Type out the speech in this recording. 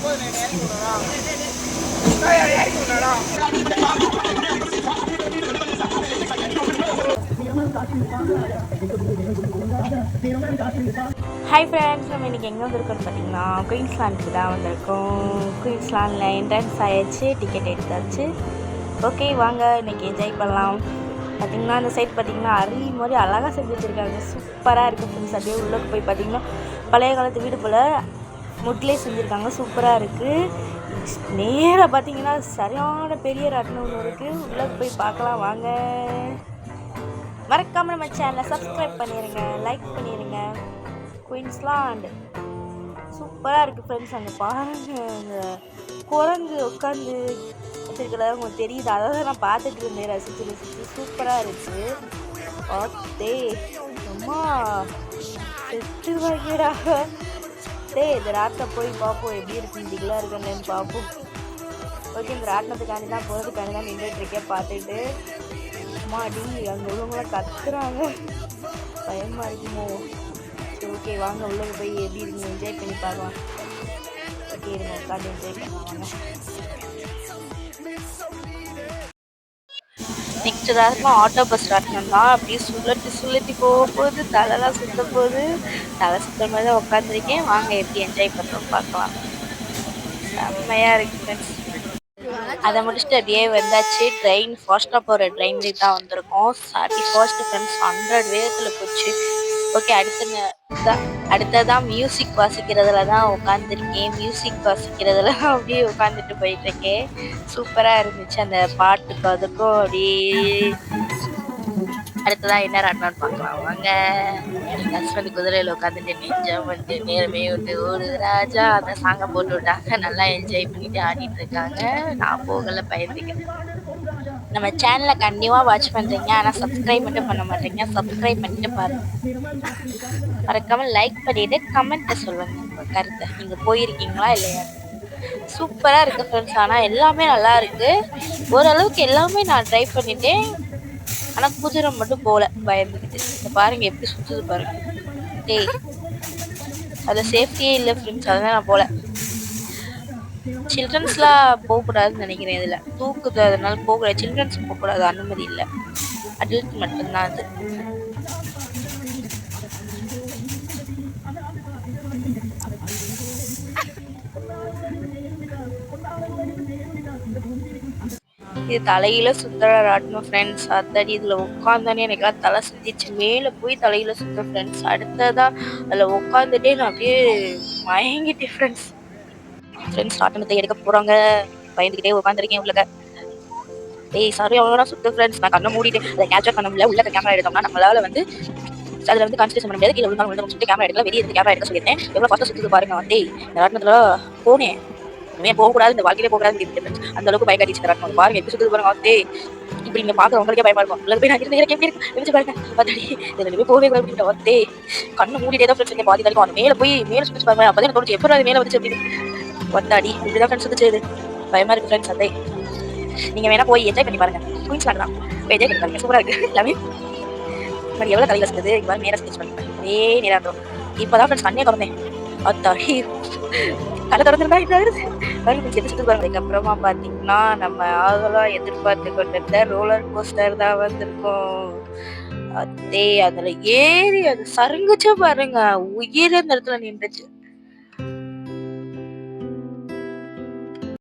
Hi friends, நம்ம இன்றைக்கி எங்கே வந்திருக்கோன்னு பார்த்தீங்கன்னா குயின்ஸ்லாண்டுக்கு தான் வந்திருக்கோம். குயின்ஸ்லாண்டில் என்ட்ரன்ஸ் ஆகிடுச்சு, டிக்கெட் எடுத்தாச்சு. ஓகே வாங்க இன்றைக்கி என்ஜாய் பண்ணலாம். பார்த்திங்கன்னா அந்த சைட் பார்த்திங்கன்னா அருவி மாதிரி அழகாக செஞ்சு வச்சுருக்காங்க. சூப்பராக இருக்குது ஃப்ரெண்ட்ஸ். அப்படியே உள்ளே போய் பார்த்திங்கன்னா பழைய காலத்து வீடு போல் முட்லேயே செஞ்சுருக்காங்க. சூப்பராக இருக்குது. நேராக பார்த்திங்கன்னா சரியான பெரிய ராட்டினம் ஒன்று இருக்குது. உள்ளே போய் பார்க்கலாம் வாங்க. மறக்காமல் நம்ம சேனலை சப்ஸ்கிரைப் பண்ணிடுங்க, லைக் பண்ணிடுங்க. குயின்ஸ்லாண்ட் சூப்பராக இருக்குது ஃப்ரெண்ட்ஸ். அங்கே பாருங்கள், அந்த குரங்கு உட்காந்து வச்சுருக்கிறத உங்களுக்கு தெரியுது. அதை தான் நான் பார்த்துட்டு இருந்தேன், ரசித்து சூப்பராக இருக்குது. ஓகே அம்மா செத்து வாங்கிடா. இந்த ராட்டை போய் பார்ப்போம் எப்படி இருக்கு, இண்டிகளாக இருக்குன்னு பார்ப்போம். ஓகே, இந்த ராட்டினத்துக்காண்டி தான் போகிறதுக்காண்டி தான் நின்றுட்டுருக்கேன் பார்த்துட்டு. அம்மாடி அங்கே உள்ளவங்களாம் கத்துறாங்க, பயமாக இருக்குமோ. சரி ஓகே வாங்க உள்ளே போய் எப்படி இருக்குன்னு என்ஜாய் பண்ணி பார்க்கலாம். ஓகே இருங்க உட்காந்து என்ஜாய் பண்ணுவாங்க. நெக்ஸ்ட் ராட்டினம் ஆட்டோ பஸ் ராட்டினம் தான். அப்படியே சுழட்டி போகும்போது தலைலாம் சுத்த போகுது. தலை சுத்த மாதிரி தான் உட்காந்துருக்கேன். வாங்க எப்படி என்ஜாய் பண்ணுறோம் பார்க்கலாம். செம்மையாக இருக்குது ஃப்ரெண்ட்ஸ். அதை முடிச்சுட்டு அப்படியே வந்தாச்சு. ட்ரெயின் ஃபாஸ்ட்டாக போகிற ட்ரெயின்லேயே தான் வந்திருக்கோம். 31 ஃப்ரெண்ட்ஸ் 100 வேகத்தில் போச்சு. ஓகே அடுத்ததான் மியூசிக் வாசிக்கிறதுல தான் உட்காந்துருக்கேன். மியூசிக் வாசிக்கிறதுல அப்படியே உட்காந்துட்டு போயிட்டுருக்கேன். சூப்பராக இருந்துச்சு அந்த பாட்டுக்கு அதுக்கும். அப்படியே அடுத்ததான் என்ன ராட்டினான்னு பார்க்கலாம் வாங்க. ஹஸ்பண்ட் குதிரையில் உட்காந்துட்டு நெஞ்சம் வந்து நேரமே விட்டு ஓடு ராஜா அந்த சாங்கை போட்டு விட்டாங்க. நல்லா என்ஜாய் பண்ணிட்டு ஆடிட்டு இருக்காங்க. நான் போகலை, பயந்துக்கிறேன். நம்ம சேனலை கண்டிப்பாக வாட்ச் பண்ணுறீங்க, ஆனால் சப்ஸ்கிரைப் மட்டும் பண்ண மாட்டேங்க. சப்ஸ்கிரைப் பண்ணிட்டு பாருங்க. மறக்காம லைக் பண்ணிட்டு கமெண்ட்டை சொல்லுங்க உங்கள் கருத்தை. நீங்கள் போயிருக்கீங்களா இல்லையா? சூப்பராக இருக்குது ஃப்ரெண்ட்ஸ். ஆனால் எல்லாமே நல்லா இருக்குது. ஓரளவுக்கு எல்லாமே நான் ட்ரை பண்ணிட்டேன். ஆனால் குதிரை மட்டும் போகல, பயந்துக்கிட்டு. இந்த பாருங்கள் எப்படி சுற்றுது பாருங்கள். அதில் சேஃப்டியே இல்லை ஃப்ரெண்ட்ஸ், அதனால் நான் போகல. சில்ட்ரன்ஸ்லாம் போகக்கூடாதுன்னு நினைக்கிறேன். இதில் தூக்குது, அதனால போகக்கூடாது. சில்ட்ரன்ஸ் போகக்கூடாது, அனுமதி இல்லை. அடல்ட் மட்டும்தான் அது. இது தலையில சுத்துற ராட்டணும் ஃப்ரெண்ட்ஸ். அத்தடி இதில் உட்காந்தானே எனக்குலாம் தலை சுற்றிச்சு. மேலே போய் தலையில சுத்த ஃப்ரெண்ட்ஸ். அடுத்ததான் அதில் உட்காந்துட்டே நான் அப்படியே மயங்கிட்டேன் ஃப்ரெண்ட்ஸ். ராட்டனத்தை எடுக்க போகிறாங்க, பயந்துக்கிட்டே உட்காந்துருக்கேன் உள்ளக. சாரி அவ்வளோதான் சுத்த ஃப்ரெண்ட்ஸ். நான் கண்ணை மூடிட்டேன். அதை கேப்சர் பண்ண முடியல. உள்ள கேமரா எடுத்தோம்னா நம்மளால வந்து அதில் வந்து கான்சன்ட்ரேஷன் பண்ண முடியாது. கீழே விழுந்தாலும் சொல்லிட்டு கேமரா எடுக்கல. வெளியே இருந்து கேமரா எடுக்க சொல்லியிருந்தேன். எவ்வளோ ஃபாஸ்ட்டாக சுற்றுது பாருங்க. வந்து இந்த ராட்டனத்தில் போனேன். இனிமேல் போகக்கூடாது, இந்த வாழ்க்கையிலே போகக்கூடாது. அந்த அளவுக்கு பயக்காட்டிச்சு ராட்டனம். பாருங்க எப்படி சுற்றுது பாருங்க. வந்து இப்படி நீங்கள் பார்க்க உங்களுக்கே பயமா இருக்கும். உள்ள போய் நான் எப்படி இருக்கு பாருங்க. பத்தாடி இதில் போகவே கூடாது. வந்து கண்ணு மூடிட்டே தான் ஃப்ரெண்ட்ஸ் பாதி வரைக்கும். அந்த மேலே சுற்றி பாருங்க. அப்போ தான் தோணுச்சு எப்படி அது மேலே வந்துச்சு அப்படின்னு. வந்தாடி இப்படிதான் ஃப்ரெண்ட்ஸ் வந்துச்சு. இது பயமா இருக்கு ஃப்ரெண்ட்ஸ். அதே நீங்கள் வேணா போய் என்ஜாய் பண்ணி பாருங்க. குயின்ஸ்லாண்ட் தான் போய் என்ஜாய் பண்ணி பாருங்க. சூப்பராக இருக்குது எல்லாமே. மாதிரி எவ்வளோ தலையில் சுற்றுது. இவ்வாறு நேராக ஸ்கெட்ச் பண்ணிப்பேன். அதே நேராக இருந்தோம். இப்போ தான் ஃப்ரெண்ட்ஸ் கண்ணே திறந்தேன். அத்தாடி கடை திறந்துருந்தா அதுக்கப்புறமா பார்த்தீங்கன்னா நம்ம ஆதலாக எதிர்பார்த்து கொண்டிருந்த ரோலர் கோஸ்டர் தான் வந்திருக்கோம். அதே அதில் ஏறி அது சருங்குச்சா பாருங்க. உயிர் அந்த இடத்துல நின்றுச்சு.